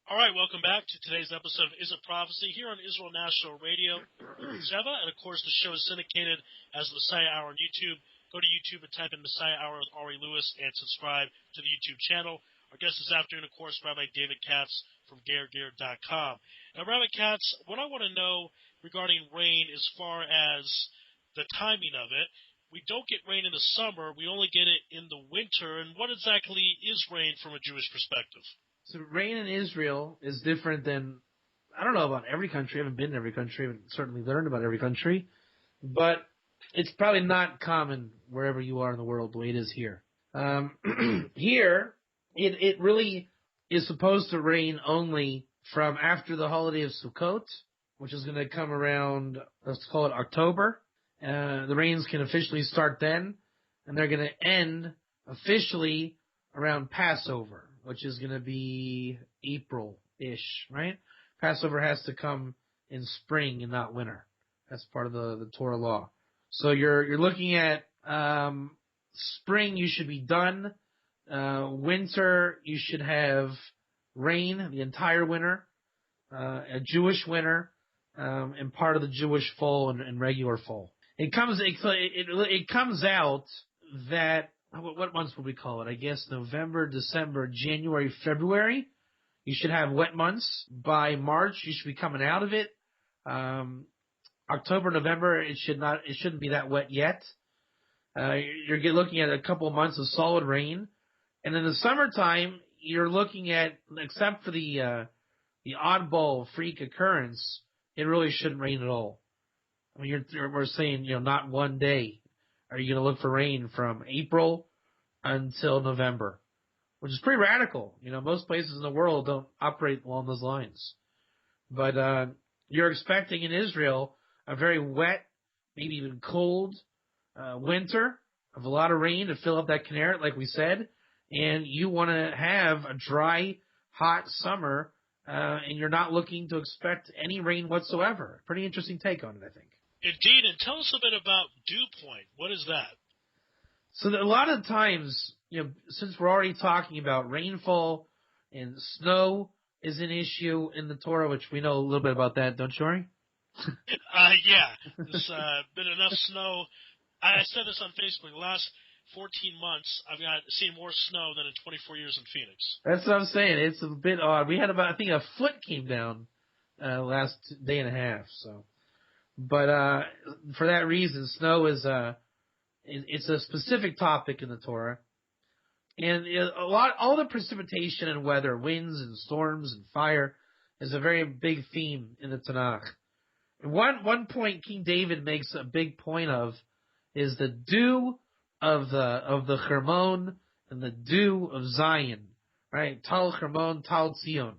All right, welcome back to today's episode of Is It Prophecy here on Israel National Radio, Zeva, and of course the show is syndicated as Messiah Hour on YouTube. Go to YouTube and type in Messiah Hour with Ari Louis and subscribe to the YouTube channel. Our guest this afternoon, of course, Rabbi David Katz from GerGer.com. Now, Rabbi Katz, what I want to know regarding rain as far as the timing of it, we don't get rain in the summer, we only get it in the winter, and what exactly is rain from a Jewish perspective? So rain in Israel is different than, I don't know about every country. I haven't been in every country. I haven't certainly learned about every country. But it's probably not common wherever you are in the world the way it is here. Here, it really is supposed to rain only from after the holiday of Sukkot, which is going to come around, let's call it October. The rains can officially start then, and they're going to end officially around Passover, which is going to be April-ish, right? Passover has to come in spring and not winter. That's part of the Torah law. So you're looking at spring, you should be done. Winter, you should have rain the entire winter, a Jewish winter, and part of the Jewish fall and regular fall. It comes out that, what months would we call it? I guess November, December, January, February. You should have wet months. By March, you should be coming out of it. October, November, it shouldn't be that wet yet. You're looking at a couple of months of solid rain. And in the summertime, you're looking at, except for the oddball freak occurrence, it really shouldn't rain at all. I mean, we're saying, not one day are you going to look for rain from April until November, which is pretty radical. Most places in the world don't operate along those lines. But you're expecting in Israel a very wet, maybe even cold winter of a lot of rain to fill up that kinneret, like we said, and you want to have a dry, hot summer, and you're not looking to expect any rain whatsoever. Pretty interesting take on it, I think. Indeed, and tell us a bit about dew point. What is that? So a lot of times, since we're already talking about rainfall and snow is an issue in the Torah, which we know a little bit about that, don't you, Ari? Yeah. There's been enough snow. I said this on Facebook. The last 14 months, I've seen more snow than in 24 years in Phoenix. That's what I'm saying. It's a bit odd. We had about, I think, a foot came down last day and a half. So, but for that reason, snow is it's a specific topic in the Torah, and all the precipitation and weather, winds and storms and fire, is a very big theme in the Tanakh. And one point King David makes a big point of is the dew of the Hermon and the dew of Zion, right? Tal Hermon, Tal Zion.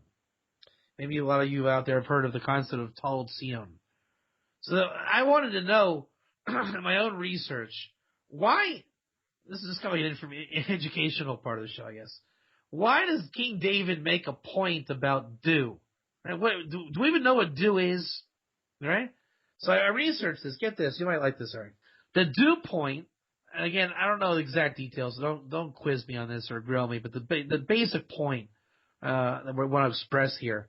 Maybe a lot of you out there have heard of the concept of Tal Zion. So I wanted to know in my own research, why, this is kind of an educational part of the show, I guess. Why does King David make a point about dew? Right? Do we even know what dew is? Right? So I researched this. Get this. You might like this, Eric. The dew point, and again, I don't know the exact details, so don't quiz me on this or grill me, but the basic point that we want to express here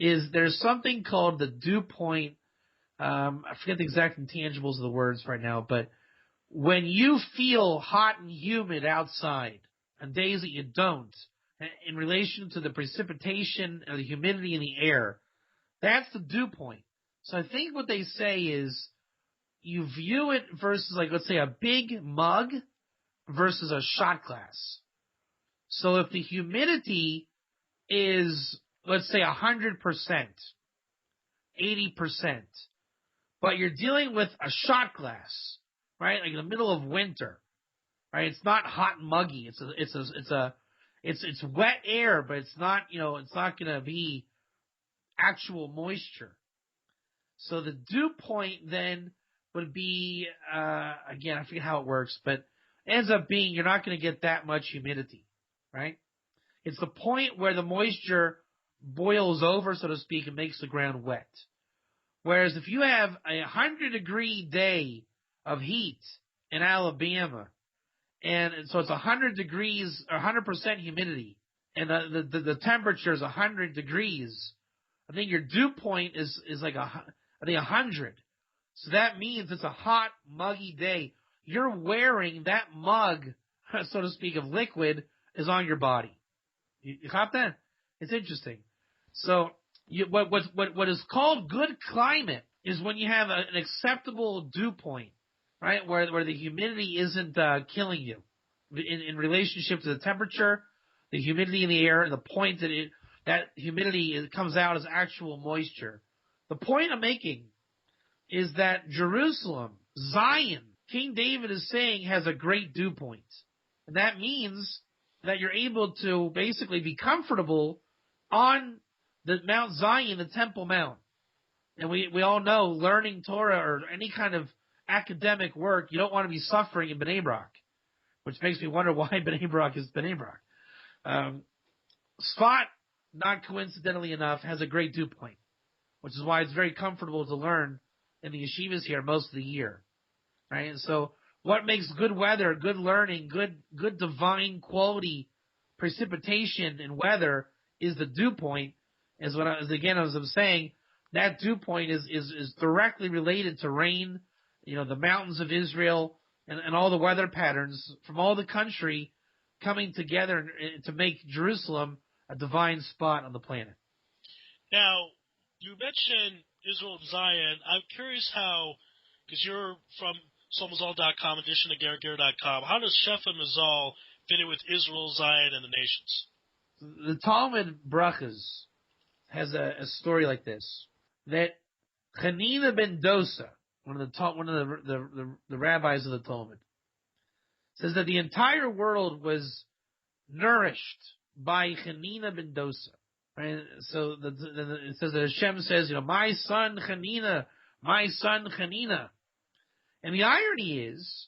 is there's something called the dew point. I forget the exact intangibles of the words right now, but when you feel hot and humid outside on days that you don't, in relation to the precipitation or the humidity in the air, that's the dew point. So I think what they say is you view it versus, like, let's say a big mug versus a shot glass. So if the humidity is, let's say, 100%, 80%, but you're dealing with a shot glass, right? Like in the middle of winter, right? It's not hot and muggy. It's wet air, but it's not, it's not going to be actual moisture. So the dew point then would be, again, I forget how it works, but it ends up being you're not going to get that much humidity, right? It's the point where the moisture boils over, so to speak, and makes the ground wet. Whereas if you have a 100-degree day of heat in Alabama, and so it's 100 degrees or 100% humidity, and the temperature is 100 degrees, I think your dew point is like I think 100. So that means it's a hot, muggy day. You're wearing that mug, so to speak, of liquid is on your body. You caught that? It's interesting. So what is called good climate is when you have an acceptable dew point, right? Where the humidity isn't killing you in relationship to the temperature, the humidity in the air, and the point that humidity comes out as actual moisture. The point I'm making is that Jerusalem, Zion, King David is saying has a great dew point. And that means that you're able to basically be comfortable on the Mount Zion, the Temple Mount. And we all know learning Torah or any kind of academic work, you don't want to be suffering in Bnei Brak, which makes me wonder why Bnei Brak is Bnei Brak. Sfat, not coincidentally enough, has a great dew point, which is why it's very comfortable to learn in the yeshivas here most of the year, right? And so what makes good weather, good learning, good divine quality precipitation and weather is the dew point. As I'm saying, that dew point is directly related to rain, the mountains of Israel and all the weather patterns from all the country coming together to make Jerusalem a divine spot on the planet. Now, you mentioned Israel and Zion. I'm curious how, because you're from Somazal.com, addition to Gerger.com, how does Shefa Mazal fit in with Israel, Zion, and the nations? The Talmud Brachas has a story like this, that Hanina ben Dosa, one of the rabbis of the Talmud, says that the entire world was nourished by Hanina ben Dosa. Right? So it says that Hashem says, my son Hanina, my son Hanina. And the irony is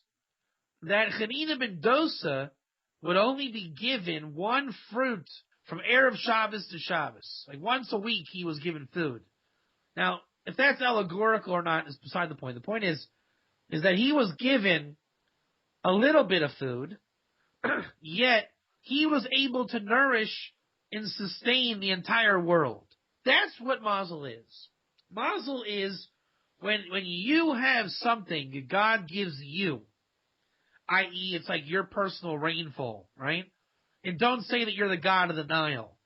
that Hanina ben Dosa would only be given one fruit from Erev Shabbos to Shabbos. Like once a week he was given food. Now, if that's allegorical or not is beside the point. The point is that he was given a little bit of food, yet he was able to nourish and sustain the entire world. That's what mazel is. Mazel is when you have something God gives you, i.e. it's like your personal rainfall, right? And don't say that you're the God of the Nile.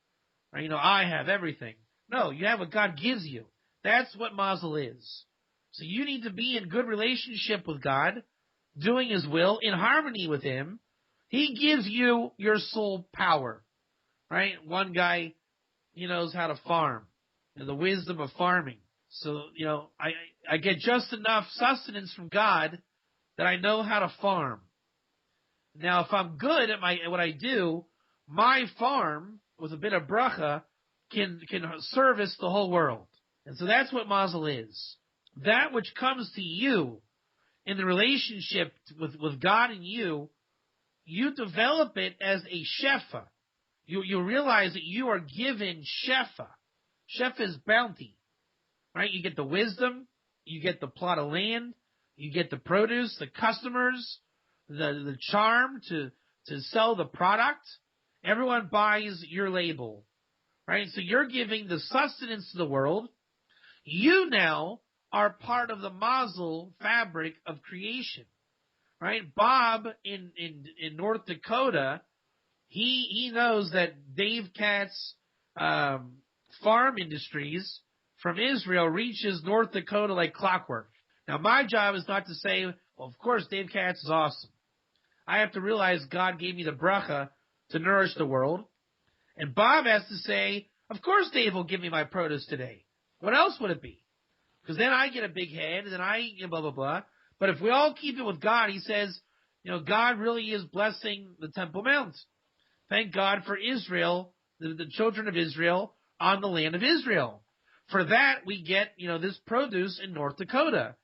Right? I have everything. No, you have what God gives you. That's what mazel is. So you need to be in good relationship with God, doing His will, in harmony with Him. He gives you your soul power. Right? One guy, he knows how to farm, and the wisdom of farming. So, I get just enough sustenance from God that I know how to farm. Now, if I'm good at what I do, my farm, with a bit of bracha, can service the whole world. And so that's what mazel is. That which comes to you in the relationship with God and you develop it as a shefa. You realize that you are given shefa. Shefa is bounty. Right? You get the wisdom, you get the plot of land, you get the produce, the customers, the charm to sell the product. Everyone buys your label. Right? So you're giving the sustenance to the world. You now are part of the mazel fabric of creation. Right? Bob in North Dakota, he knows that Dave Katz Farm Industries from Israel reaches North Dakota like clockwork. Now, my job is not to say, well, of course, Dave Katz is awesome. I have to realize God gave me the bracha to nourish the world. And Bob has to say, of course Dave will give me my produce today. What else would it be? Because then I get a big head, and then I blah, blah, blah. But if we all keep it with God, he says, God really is blessing the Temple Mount. Thank God for Israel, the children of Israel on the land of Israel. For that, we get, this produce in North Dakota.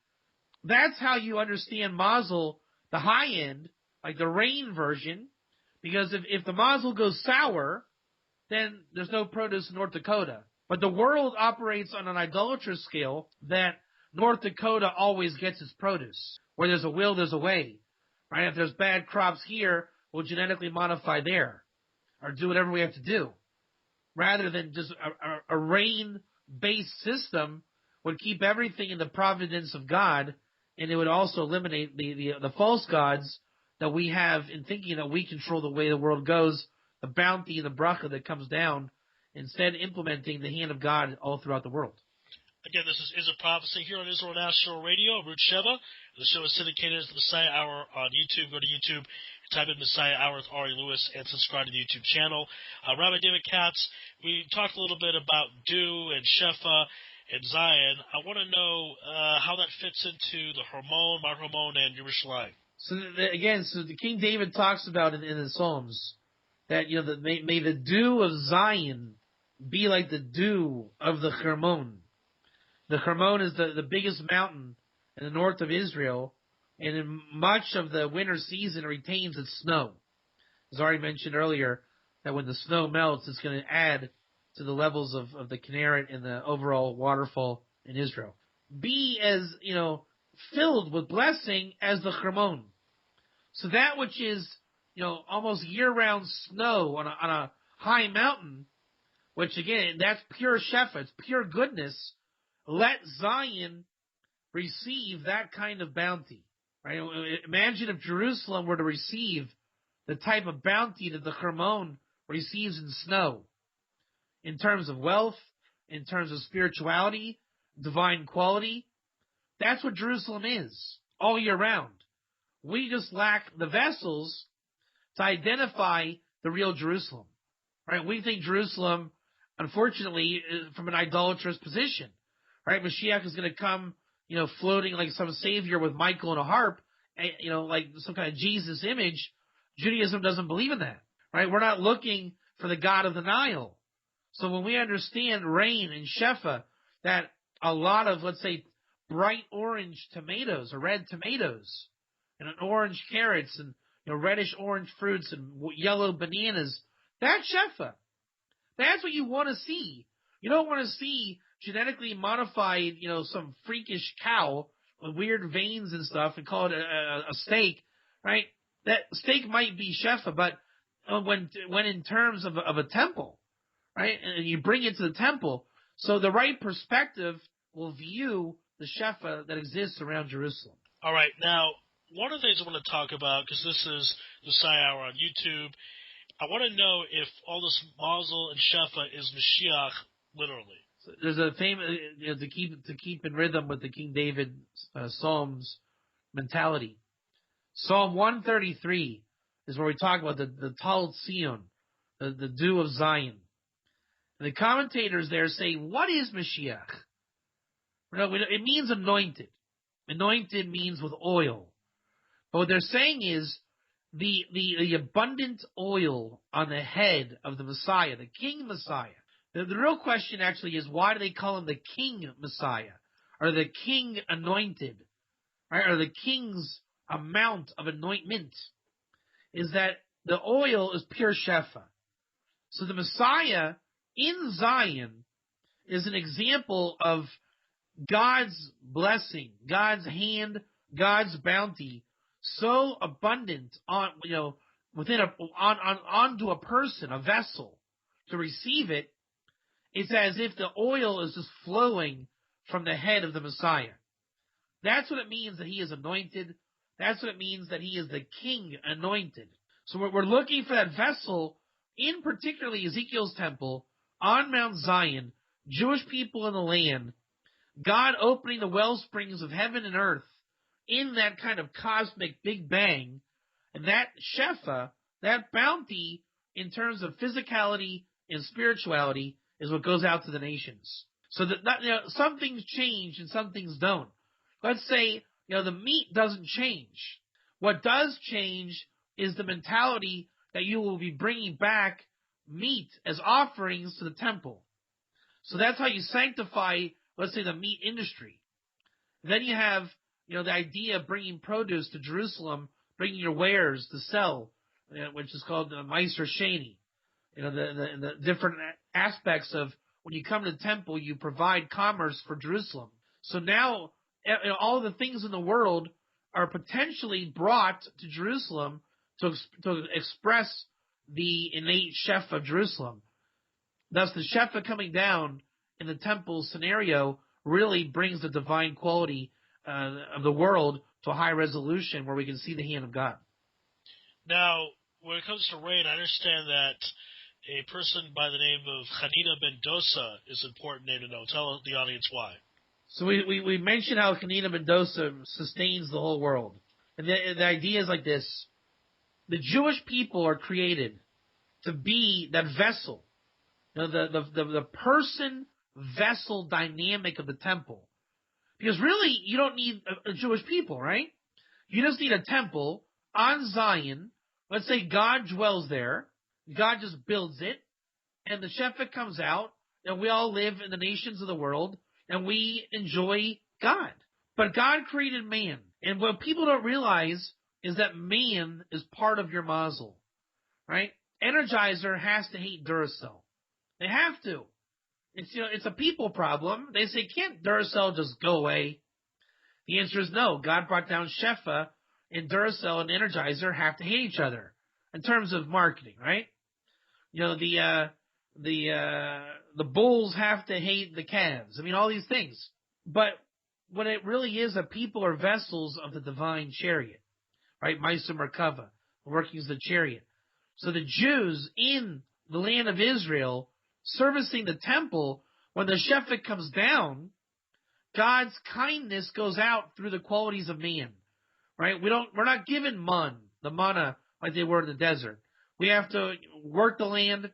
That's how you understand mazel, the high end, like the rain version, because if the mazel goes sour, then there's no produce in North Dakota. But the world operates on an idolatrous scale that North Dakota always gets its produce. Where there's a will, there's a way. Right? If there's bad crops here, we'll genetically modify there. or do whatever we have to do, rather than just a rain-based system would keep everything in the providence of God, and it would also eliminate the false gods that we have in thinking that we control the way the world goes, the bounty and the bracha that comes down, instead implementing the hand of God all throughout the world. Again, this is a prophecy here on Israel National Radio, Root Sheva. The show is syndicated as the Messiah Hour on YouTube. Go to YouTube, type in Messiah Hour with Ari Louis, and subscribe to the YouTube channel. Rabbi David Katz, we talked a little bit about Dew and Shefa and Zion. I want to know how that fits into the Hormon, Mar Hormon, and Yerushalayim. So the King David talks about in the Psalms that may the dew of Zion be like the dew of the Hermon. The Hermon is the biggest mountain in the north of Israel, and in much of the winter season it retains its snow. As Ari mentioned earlier, that when the snow melts, it's going to add to the levels of the Kinneret and the overall waterfall in Israel. Be as, filled with blessing as the Hermon. So that which is, almost year-round snow on a high mountain, which again, that's pure shefa, it's pure goodness. Let Zion receive that kind of bounty. Right? Imagine if Jerusalem were to receive the type of bounty that the Hermon receives in snow, in terms of wealth, in terms of spirituality, divine quality. That's what Jerusalem is, all year round. We just lack the vessels to identify the real Jerusalem. Right? We think Jerusalem, unfortunately, is from an idolatrous position. Right? Mashiach is going to come, floating like some savior with Michael and a harp, like some kind of Jesus image. Judaism doesn't believe in that. Right? We're not looking for the God of the Nile. So when we understand rain and shefa, that a lot of, let's say, bright orange tomatoes or red tomatoes, and orange carrots and reddish orange fruits and yellow bananas, that's shefa. That's what you want to see. You don't want to see genetically modified, some freakish cow with weird veins and stuff and call it a steak, right? That steak might be shefa, but when in terms of a temple, right? And you bring it to the temple, so the right perspective will view the shefa that exists around Jerusalem. All right, now, one of the things I want to talk about, because this is the Messiah Hour on YouTube, I want to know if all this mazel and shefa is Mashiach literally. So there's a famous to keep in rhythm with the King David Psalms mentality. Psalm 133 is where we talk about the Tal Zion, the dew of Zion. And the commentators there say, what is Mashiach? It means anointed. Anointed means with oil. But what they're saying is the abundant oil on the head of the Messiah, the King Messiah. The real question actually is, why do they call him the King Messiah, or the King Anointed, right? Or the King's amount of anointment? Is that the oil is pure shefa. So the Messiah in Zion is an example of God's blessing, God's hand, God's bounty, so abundant onto a person, a vessel, to receive it. It's as if the oil is just flowing from the head of the Messiah. That's what it means that he is anointed. That's what it means that he is the King anointed. So we're looking for that vessel in particularly Ezekiel's temple on Mount Zion, Jewish people in the land, God opening the well springs of heaven and earth in that kind of cosmic Big Bang, and that shefa, that bounty in terms of physicality and spirituality, is what goes out to the nations. So that some things change and some things don't. Let's say the meat doesn't change. What does change is the mentality that you will be bringing back meat as offerings to the temple. So that's how you sanctify, let's say, the meat industry. Then you have the idea of bringing produce to Jerusalem, bringing your wares to sell, which is called the Meiser Sheni. The different aspects of when you come to the temple, you provide commerce for Jerusalem. So now all the things in the world are potentially brought to Jerusalem to express the innate Shefa of Jerusalem. Thus, the Shefa coming down in the temple scenario really brings the divine quality of the world to a high resolution where we can see the hand of God. Now, when it comes to rain, I understand that a person by the name of Hanina ben Dosa is an important name to know. Tell the audience why. So we mentioned how Hanina ben Dosa sustains the whole world. And the idea is like this. The Jewish people are created to be that vessel, the person vessel dynamic of the temple. Because really, you don't need a Jewish people, right? You just need a temple on Zion. Let's say God dwells there. God just builds it. And the Shepherd comes out. And we all live in the nations of the world. And we enjoy God. But God created man. And what people don't realize is that man is part of your mazel. Right? Energizer has to hate Duracell. They have to. It's a people problem. They say, can't Duracell just go away? The answer is no. God brought down Shefa, and Duracell and Energizer have to hate each other in terms of marketing, right? The Bulls have to hate the Cavs. I mean, all these things. But what it really is, people are vessels of the divine chariot, right? Maisa Merkava, the workings of the chariot. So the Jews in the land of Israel servicing the temple, when the Shepherd comes down, God's kindness goes out through the qualities of man, right? We're not given the manna like they were in the desert. We have to work the land,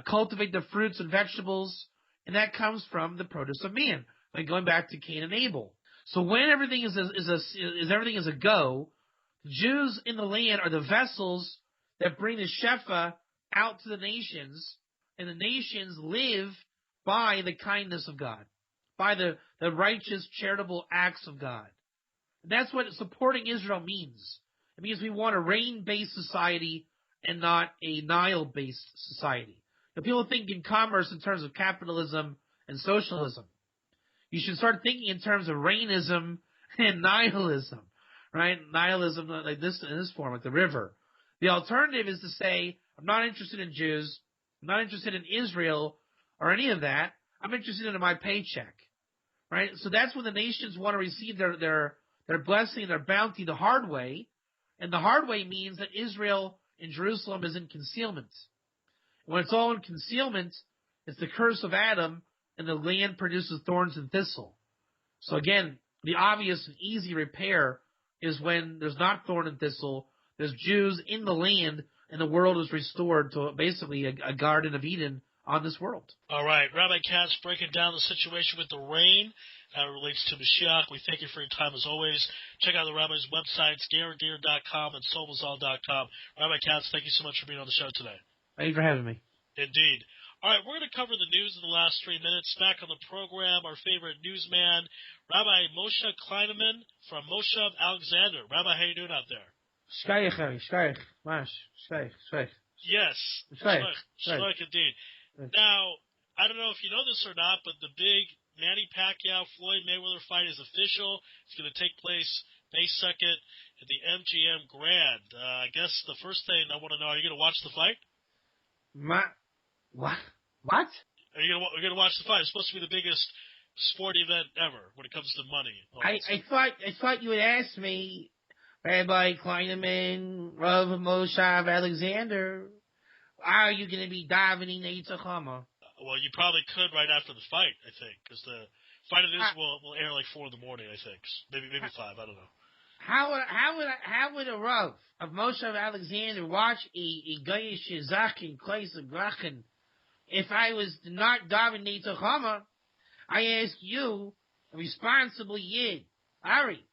cultivate the fruits and vegetables, and that comes from the produce of man. Like going back to Cain and Abel. So when everything is a go, the Jews in the land are the vessels that bring the Shefa out to the nations, and the nations live by the kindness of God, by the righteous, charitable acts of God. And that's what supporting Israel means. It means we want a rain-based society and not a Nile-based society. Now, people think in commerce in terms of capitalism and socialism. You should start thinking in terms of rainism and nihilism, right? Nihilism like this in this form, like the river. The alternative is to say, I'm not interested in Jews, I'm not interested in Israel or any of that. I'm interested in my paycheck, right? So that's when the nations want to receive their blessing, their bounty the hard way. And the hard way means that Israel and Jerusalem is in concealment. When it's all in concealment, it's the curse of Adam, and the land produces thorns and thistle. So again, the obvious and easy repair is when there's not thorn and thistle, there's Jews in the land, and the world is restored to basically a Garden of Eden on this world. All right, Rabbi Katz breaking down the situation with the rain that relates to Mashiach. We thank you for your time as always. Check out the Rabbi's websites, geargear.com and solmazal.com. Rabbi Katz, thank you so much for being on the show today. Thank you for having me. Indeed. All right, we're going to cover the news in the last 3 minutes. Back on the program, our favorite newsman, Rabbi Moshe Kleineman from Moshe Alexander. Rabbi, how you doing out there? Shkaich, Mash, Shkaich. Yes, Shkaich indeed. Now, I don't know if you know this or not, but the big Manny Pacquiao-Floyd Mayweather fight is official. It's going to take place May 2nd at the MGM Grand. I guess the first thing I want to know, are you going to watch the fight? What? Are you going to watch the fight? It's supposed to be the biggest sport event ever when it comes to money. I thought you would ask me, Rabbi Kleineman, Rav Moshav Alexander, are you going to be davening Eitzachama? Well, you probably could right after the fight, I think, because the fight of this will air like 4 in the morning, I think. Maybe 5, I don't know. How would a Rav of Moshav Alexander watch a Gayish Zakin Kleis Grachen if I was not davening Eitzachama? I ask you, a responsible Yid, Ari,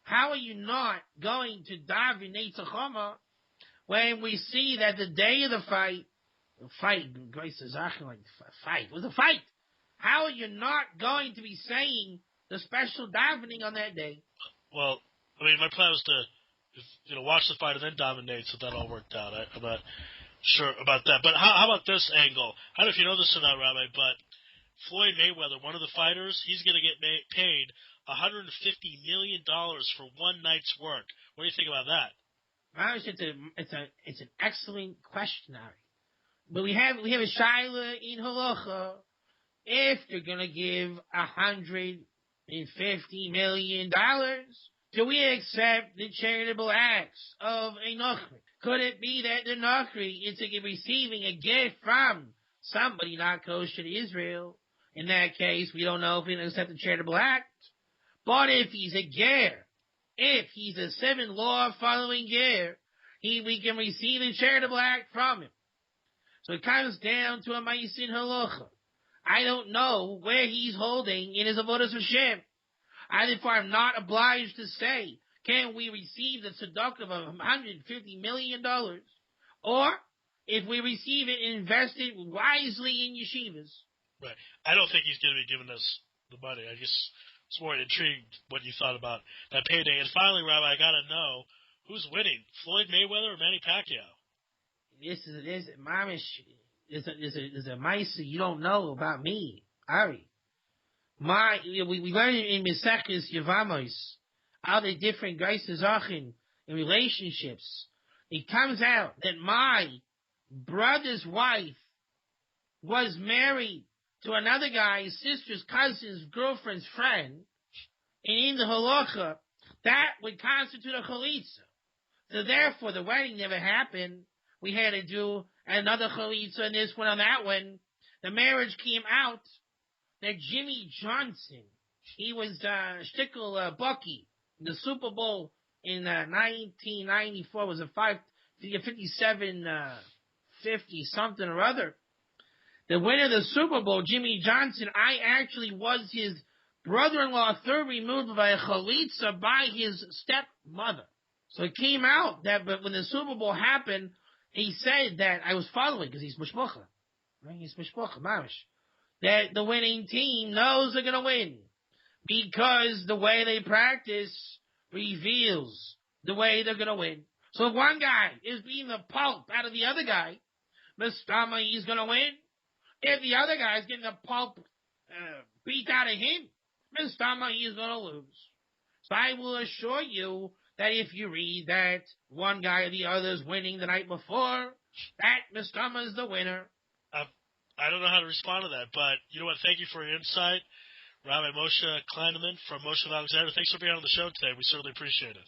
how are you not going to daven Eitzachama when we see that the day of the fight, was a fight? How are you not going to be saying the special davening on that day? Well, I mean, my plan was to, watch the fight and then dominate, so that all worked out. I'm not sure about that. But how about this angle? I don't know if you know this or not, Rabbi, but Floyd Mayweather, one of the fighters, he's going to get paid $150 million for one night's work. What do you think about that? It's an excellent question, Ari. But we have a shaila in halacha. If they're gonna give $150 million, do we accept the charitable acts of a Nochri? Could it be that the Nochri is receiving a gift from somebody not kosher to Israel? In that case, we don't know if we can accept the charitable act. But if he's a ger, if he's a 7-law following ger, we can receive a charitable act from him. So it comes down to a Ma'asin Halacha. I don't know where he's holding in his Avodas Hashem. Therefore, I'm not obliged to say, can we receive the tzedakah of $150 million? Or, if we receive it and invest it wisely in yeshivas. Right. I don't think he's going to be giving us the money. I just was more intrigued what you thought about that payday. And finally, Rabbi, I got to know, who's winning, Floyd Mayweather or Manny Pacquiao? There's a Maisa you don't know about me, Ari. We learn in Mesechus Yevamos, all the different Geises Achin in relationships. It comes out that my brother's wife was married to another guy's sister's cousin's girlfriend's friend, and in the halacha, that would constitute a chalitza. So therefore, the wedding never happened. We had to do another chalitza and this one on that one. The marriage came out that Jimmy Johnson, he was Shtickle Bucky in the Super Bowl in 1994, was a 57 50 something or other. The winner of the Super Bowl, Jimmy Johnson, I actually was his brother-in-law, third removed by a chalitza by his stepmother. So it came out that, but when the Super Bowl happened, he said that I was following because he's mishpacha, right? He's mishpacha, mamish. That the winning team knows they're gonna win because the way they practice reveals the way they're gonna win. So if one guy is being the pulp out of the other guy, Mistama, he's gonna win. If the other guy is getting the pulp beat out of him, Mistama, he's gonna lose. So I will assure you that if you read that one guy or the other is winning the night before, that Mistama is the winner. I don't know how to respond to that, but you know what? Thank you for your insight. Rabbi Moshe Kleineman from Moshe Alexander. Thanks for being on the show today. We certainly appreciate it.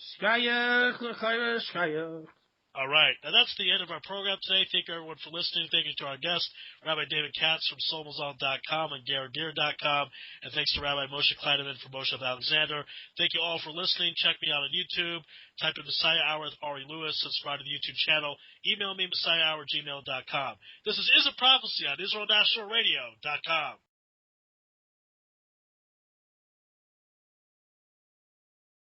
All right. Now, that's the end of our program today. Thank you, everyone, for listening. Thank you to our guest, Rabbi David Katz from Solmazon.com and GarrettGear.com. And thanks to Rabbi Moshe Kleineman from Moshe Alexander. Thank you all for listening. Check me out on YouTube. Type in Messiah Hour with Ari Louis. Subscribe to the YouTube channel. Email me, messiahhour@gmail.com. This is a Prophecy on IsraelNationalRadio.com.